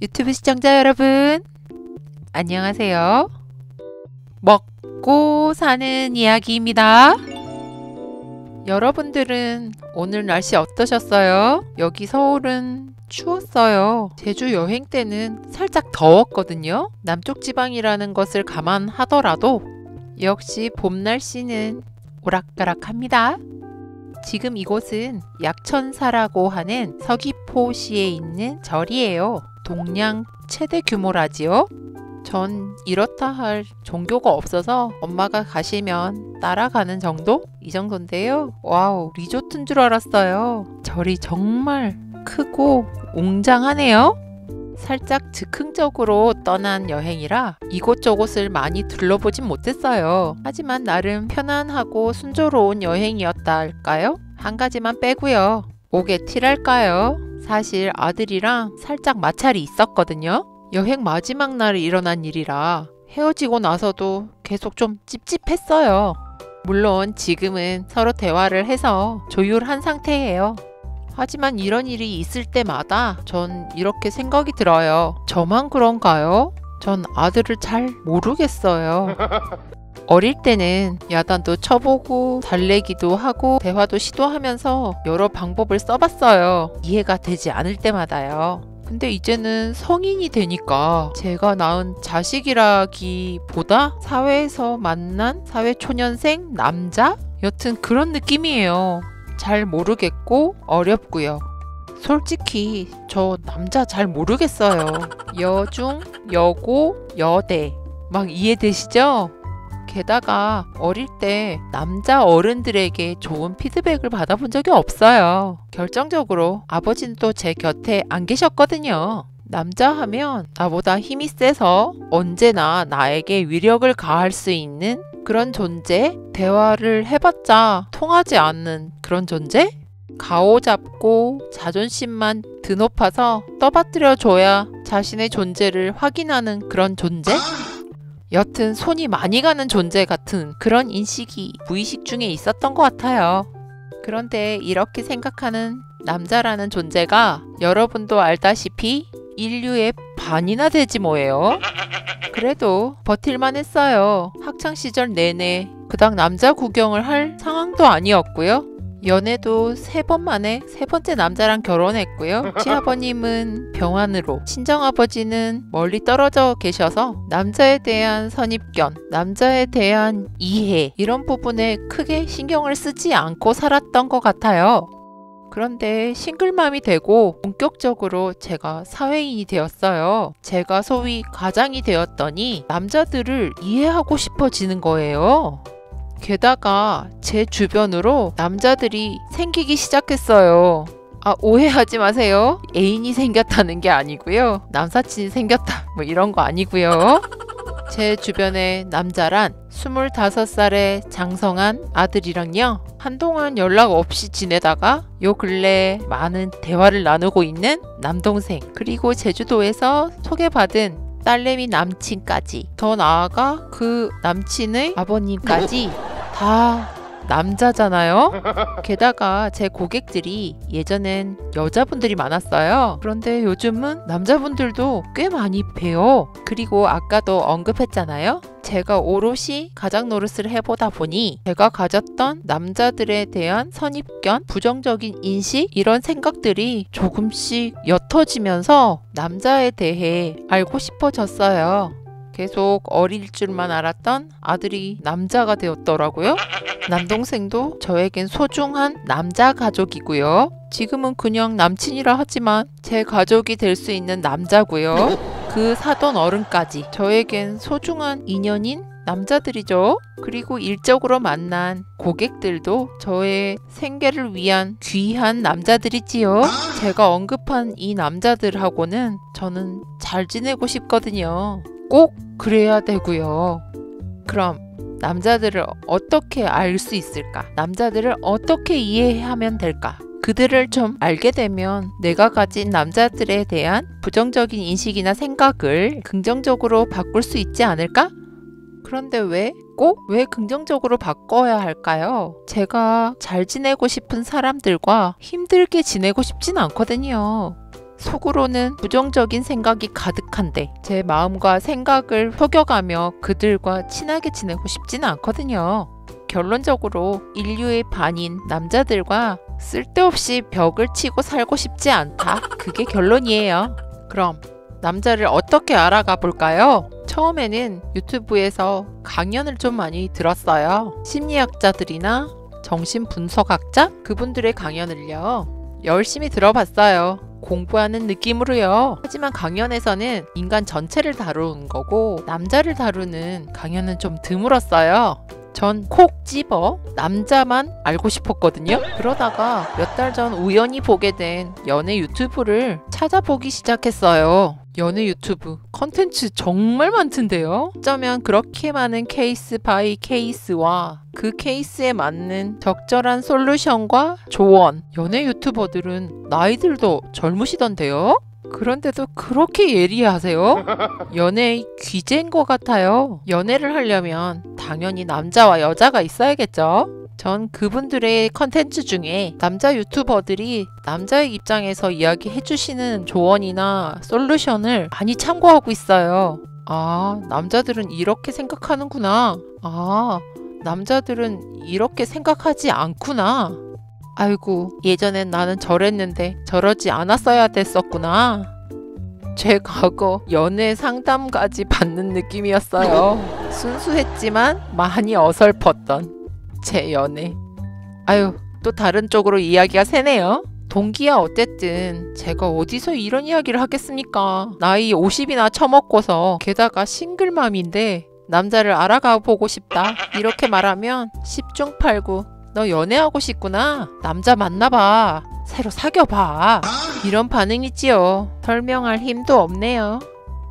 유튜브 시청자 여러분, 안녕하세요. 먹고 사는 이야기입니다. 여러분들은 오늘 날씨 어떠셨어요? 여기 서울은 추웠어요. 제주 여행 때는 살짝 더웠거든요. 남쪽 지방이라는 것을 감안하더라도 역시 봄 날씨는 오락가락합니다. 지금 이곳은 약천사라고 하는 서귀포시에 있는 절이에요. 동양 최대 규모라지요. 전 이렇다 할 종교가 없어서 엄마가 가시면 따라가는 정도? 이 정도인데요. 와우, 리조트인 줄 알았어요. 절이 정말 크고 웅장하네요. 살짝 즉흥적으로 떠난 여행이라 이곳저곳을 많이 둘러보진 못했어요. 하지만 나름 편안하고 순조로운 여행이었다 할까요? 한 가지만 빼고요. 목에 틸할까요? 사실 아들이랑 살짝 마찰이 있었거든요. 여행 마지막 날에 일어난 일이라 헤어지고 나서도 계속 좀 찝찝했어요. 물론 지금은 서로 대화를 해서 조율한 상태예요. 하지만 이런 일이 있을 때마다 전 이렇게 생각이 들어요. 저만 그런가요? 전 아들을 잘 모르겠어요. 어릴 때는 야단도 쳐보고 달래기도 하고 대화도 시도하면서 여러 방법을 써봤어요. 이해가 되지 않을 때마다요. 근데 이제는 성인이 되니까 제가 낳은 자식이라기보다 사회에서 만난 사회초년생 남자? 여튼 그런 느낌이에요. 잘 모르겠고 어렵고요. 솔직히 저 남자 잘 모르겠어요. 여중, 여고, 여대 막 이해되시죠? 게다가 어릴 때 남자 어른들에게 좋은 피드백을 받아본 적이 없어요. 결정적으로 아버지는 또 제 곁에 안 계셨거든요. 남자 하면 나보다 힘이 세서 언제나 나에게 위력을 가할 수 있는 그런 존재? 대화를 해봤자 통하지 않는 그런 존재? 가오잡고 자존심만 드높아서 떠받들여줘야 자신의 존재를 확인하는 그런 존재? 여튼 손이 많이 가는 존재 같은 그런 인식이 무의식 중에 있었던 것 같아요. 그런데 이렇게 생각하는 남자라는 존재가 여러분도 알다시피 인류의 반이나 되지 뭐예요. 그래도 버틸만 했어요. 학창시절 내내 그닥 남자 구경을 할 상황도 아니었고요. 연애도 3번 만에 3번째 남자랑 결혼했고요. 시아버님은 병환으로, 친정아버지는 멀리 떨어져 계셔서 남자에 대한 선입견, 남자에 대한 이해 이런 부분에 크게 신경을 쓰지 않고 살았던 것 같아요. 그런데 싱글맘이 되고 본격적으로 제가 사회인이 되었어요. 제가 소위 가장이 되었더니 남자들을 이해하고 싶어지는 거예요. 게다가 제 주변으로 남자들이 생기기 시작했어요. 아, 오해하지 마세요. 애인이 생겼다는 게 아니고요. 남사친이 생겼다 뭐 이런 거 아니고요. 제 주변에 남자란 25살의 장성한 아들이랑요. 한동안 연락 없이 지내다가 요 근래 많은 대화를 나누고 있는 남동생, 그리고 제주도에서 소개받은 딸내미 남친까지, 더 나아가 그 남친의 아버님까지 다 남자잖아요. 게다가 제 고객들이 예전엔 여자분들이 많았어요. 그런데 요즘은 남자분들도 꽤 많이 봬요. 그리고 아까도 언급했잖아요. 제가 오롯이 가장 노릇을 해보다 보니 제가 가졌던 남자들에 대한 선입견, 부정적인 인식 이런 생각들이 조금씩 옅어지면서 남자에 대해 알고 싶어졌어요. 계속 어릴 줄만 알았던 아들이 남자가 되었더라고요. 남동생도 저에겐 소중한 남자 가족이고요. 지금은 그냥 남친이라 하지만 제 가족이 될 수 있는 남자고요. 그 사돈 어른까지 저에겐 소중한 인연인 남자들이죠. 그리고 일적으로 만난 고객들도 저의 생계를 위한 귀한 남자들이지요. 제가 언급한 이 남자들하고는 저는 잘 지내고 싶거든요. 꼭 그래야 되고요. 그럼 남자들을 어떻게 알 수 있을까? 남자들을 어떻게 이해하면 될까? 그들을 좀 알게 되면 내가 가진 남자들에 대한 부정적인 인식이나 생각을 긍정적으로 바꿀 수 있지 않을까? 그런데 왜 긍정적으로 바꿔야 할까요? 제가 잘 지내고 싶은 사람들과 힘들게 지내고 싶진 않거든요. 속으로는 부정적인 생각이 가득한데 제 마음과 생각을 속여가며 그들과 친하게 지내고 싶지는 않거든요. 결론적으로 인류의 반인 남자들과 쓸데없이 벽을 치고 살고 싶지 않다. 그게 결론이에요. 그럼 남자를 어떻게 알아가 볼까요? 처음에는 유튜브에서 강연을 좀 많이 들었어요. 심리학자들이나 정신분석학자? 그분들의 강연을요. 열심히 들어봤어요. 공부하는 느낌으로요. 하지만 강연에서는 인간 전체를 다루는 거고 남자를 다루는 강연은 좀 드물었어요. 전 콕 집어 남자만 알고 싶었거든요. 그러다가 몇 달 전 우연히 보게 된 연애 유튜브를 찾아보기 시작했어요. 연애 유튜브 컨텐츠 정말 많던데요. 어쩌면 그렇게 많은 케이스 바이 케이스와 그 케이스에 맞는 적절한 솔루션과 조언, 연애 유튜버들은 나이들도 젊으시던데요. 그런데도 그렇게 예리하세요? 연애의 귀재인 것 같아요. 연애를 하려면 당연히 남자와 여자가 있어야겠죠? 전 그분들의 컨텐츠 중에 남자 유튜버들이 남자의 입장에서 이야기해주시는 조언이나 솔루션을 많이 참고하고 있어요. 아, 남자들은 이렇게 생각하는구나. 아, 남자들은 이렇게 생각하지 않구나. 아이고, 예전엔 나는 저랬는데 저러지 않았어야 됐었구나. 제 과거 연애 상담까지 받는 느낌이었어요. 순수했지만 많이 어설펐던 제 연애. 아유, 또 다른 쪽으로 이야기가 새네요. 동기야 어쨌든 제가 어디서 이런 이야기를 하겠습니까? 나이 50이나 처먹고서 게다가 싱글맘인데 남자를 알아가 보고 싶다. 이렇게 말하면 10중 8구 너 연애하고 싶구나. 남자 만나봐. 새로 사귀어봐. 이런 반응이지요. 설명할 힘도 없네요.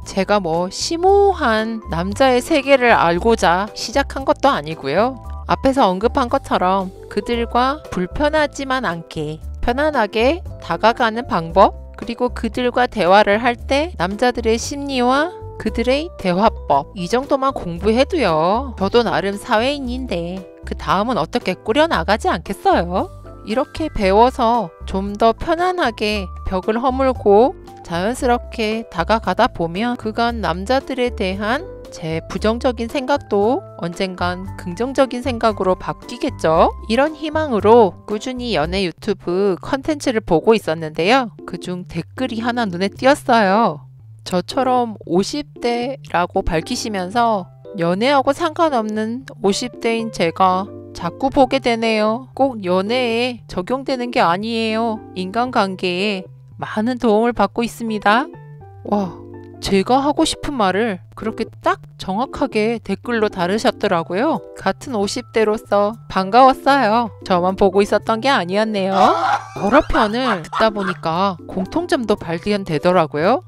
제가 뭐 심오한 남자의 세계를 알고자 시작한 것도 아니고요. 앞에서 언급한 것처럼 그들과 불편하지만 않게 편안하게 다가가는 방법, 그리고 그들과 대화를 할 때 남자들의 심리와 그들의 대화법, 이 정도만 공부해도요. 저도 나름 사회인인데 그 다음은 어떻게 꾸려나가지 않겠어요? 이렇게 배워서 좀 더 편안하게 벽을 허물고 자연스럽게 다가가다 보면 그간 남자들에 대한 제 부정적인 생각도 언젠간 긍정적인 생각으로 바뀌겠죠? 이런 희망으로 꾸준히 연애 유튜브 컨텐츠를 보고 있었는데요. 그중 댓글이 하나 눈에 띄었어요. 저처럼 50대라고 밝히시면서 연애하고 상관없는 50대인 제가 자꾸 보게 되네요. 꼭 연애에 적용되는 게 아니에요. 인간관계에 많은 도움을 받고 있습니다. 와, 제가 하고 싶은 말을 그렇게 딱 정확하게 댓글로 다루셨더라고요. 같은 50대로서 반가웠어요. 저만 보고 있었던 게 아니었네요. 여러 편을 듣다 보니까 공통점도 발견되더라고요.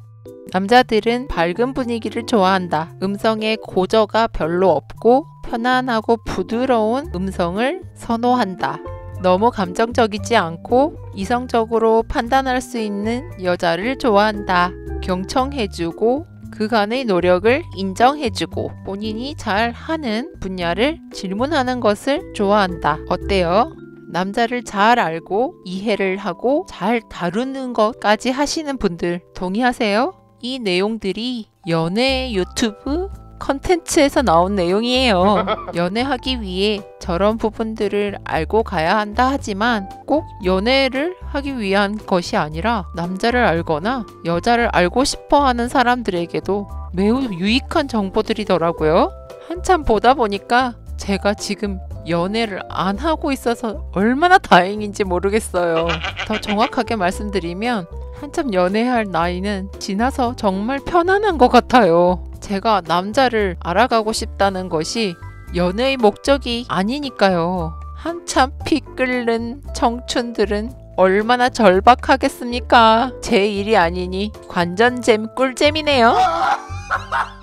남자들은 밝은 분위기를 좋아한다. 음성에 고저가 별로 없고 편안하고 부드러운 음성을 선호한다. 너무 감정적이지 않고 이성적으로 판단할 수 있는 여자를 좋아한다. 경청해주고 그간의 노력을 인정해주고 본인이 잘 하는 분야를 질문하는 것을 좋아한다. 어때요? 남자를 잘 알고 이해를 하고 잘 다루는 것까지 하시는 분들 동의하세요? 이 내용들이 연애 유튜브 컨텐츠에서 나온 내용이에요. 연애하기 위해 저런 부분들을 알고 가야 한다 하지만 꼭 연애를 하기 위한 것이 아니라 남자를 알거나 여자를 알고 싶어 하는 사람들에게도 매우 유익한 정보들이더라고요. 한참 보다 보니까 제가 지금 연애를 안 하고 있어서 얼마나 다행인지 모르겠어요. 더 정확하게 말씀드리면 한참 연애할 나이는 지나서 정말 편안한 것 같아요. 제가 남자를 알아가고 싶다는 것이 연애의 목적이 아니니까요. 한참 피 끓는 청춘들은 얼마나 절박하겠습니까? 제 일이 아니니 관전잼 꿀잼이네요.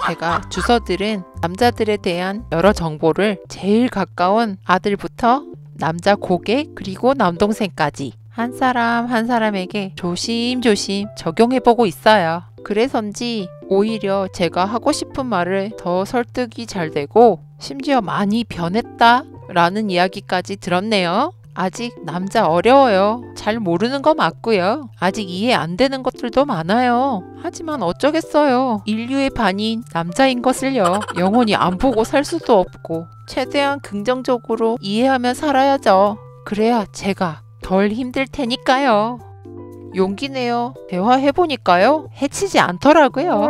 제가 주워들은 남자들에 대한 여러 정보를 제일 가까운 아들부터 남자 고객 그리고 남동생까지 한 사람 한 사람에게 조심조심 적용해보고 있어요. 그래서인지 오히려 제가 하고 싶은 말을 더 설득이 잘 되고 심지어 많이 변했다 라는 이야기까지 들었네요. 아직 남자 어려워요. 잘 모르는 거 맞고요. 아직 이해 안 되는 것들도 많아요. 하지만 어쩌겠어요. 인류의 반이 남자인 것을요. 영원히 안 보고 살 수도 없고 최대한 긍정적으로 이해하며 살아야죠. 그래야 제가 덜 힘들 테니까요. 용기 내요. 대화해보니까요. 해치지 않더라고요.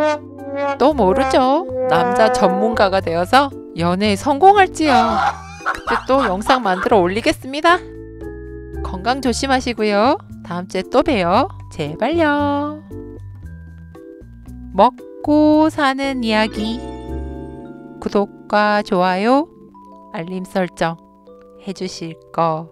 또 모르죠. 남자 전문가가 되어서 연애에 성공할지요. 그때 또 영상 만들어 올리겠습니다. 건강 조심하시고요. 다음 주에 또 봬요. 제발요. 먹고 사는 이야기. 구독과 좋아요, 알림 설정 해주실 거